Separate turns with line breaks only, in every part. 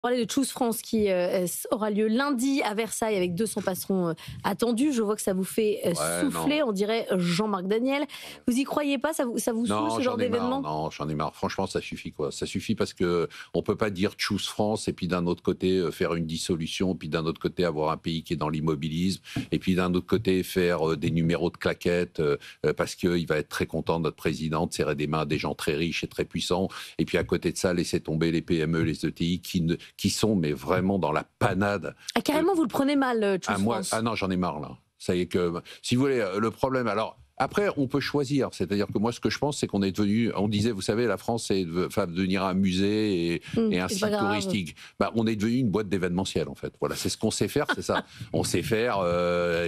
Parler de Choose France qui aura lieu lundi à Versailles avec 200 passerons attendus. Je vois que ça vous fait
Ouais,
souffler,
non.
on dirait Jean-Marc Daniel. Vous y croyez pas? Ça vous saoule
Non,
ce genre
j'en ai marre.
d'événement?
Non, j'en ai marre. Franchement, ça suffit, quoi. Ça suffit parce que on peut pas dire choose France et puis d'un autre côté faire une dissolution, puis d'un autre côté avoir un pays qui est dans l'immobilisme, et puis d'un autre côté faire des numéros de claquettes parce qu'il va être très content, notre président, de serrer des mains à des gens très riches et très puissants. Et puis à côté de ça, laisser tomber les PME, les ETI qui sont mais vraiment dans la panade.
Ah, carrément, vous le prenez mal, Choose France.
Ah non, j'en ai marre là. Ça y est que, si vous voulez, le problème. Alors après, on peut choisir. C'est-à-dire que moi, ce que je pense, c'est qu'on est devenu. On disait, vous savez, la France, c'est devenir un musée et un
C'est
site
pas grave.
touristique. Bah, on est devenu une boîte d'événementiel, en fait. Voilà, c'est ce qu'on sait faire, c'est ça. On sait faire,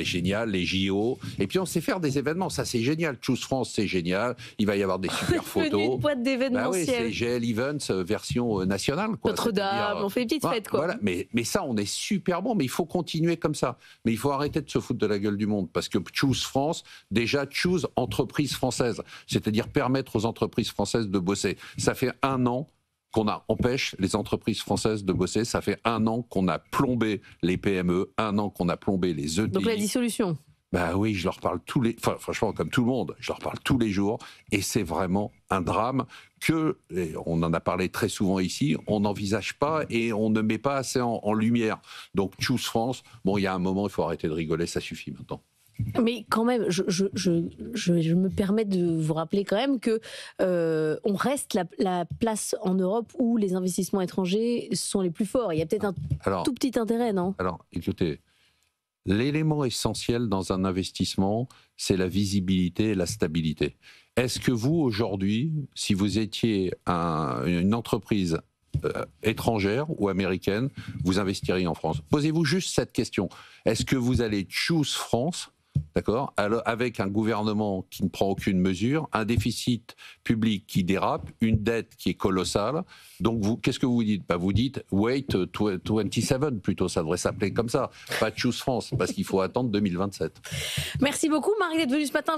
génial, les JO. Et puis on sait faire des événements. Ça, c'est génial. Choose France, c'est génial. Il va y avoir des super
Devenu
photos.
une boîte
Bah oui,
d'événementiel.
c'est GL Events version nationale, quoi.
Notre-Dame,
C'est-à-dire,
on fait une petite fête, quoi.
Voilà, mais ça, on est super bon, mais il faut continuer comme ça. Mais il faut arrêter de se foutre de la gueule du monde, parce que Choose France, déjà, choose entreprise française, c'est-à-dire permettre aux entreprises françaises de bosser. Ça fait 1 an qu'on empêche les entreprises françaises de bosser, ça fait 1 an qu'on a plombé les PME, 1 an qu'on a plombé les ETI.
Donc la dissolution.
Bah oui, je leur parle franchement, comme tout le monde, je leur parle tous les jours, et c'est vraiment un drame et on en a parlé très souvent ici, on n'envisage pas et on ne met pas assez en lumière. Donc, Choose France, bon, il y a un moment, il faut arrêter de rigoler, ça suffit maintenant.
Mais quand même, je me permets de vous rappeler quand même que on reste la place en Europe où les investissements étrangers sont les plus forts. Il y a peut-être un tout petit intérêt, non?
Alors, écoutez, l'élément essentiel dans un investissement, c'est la visibilité et la stabilité. Est-ce que vous, aujourd'hui, si vous étiez une entreprise étrangère ou américaine, vous investiriez en France? Posez-vous juste cette question. Est-ce que vous allez choose France, d'accord, avec un gouvernement qui ne prend aucune mesure, un déficit public qui dérape, une dette qui est colossale? Donc, qu'est-ce que vous dites? Vous dites wait 27 plutôt, ça devrait s'appeler comme ça, pas choose France, parce qu'il faut attendre 2027.
Merci beaucoup, Marie, d'être venue ce matin.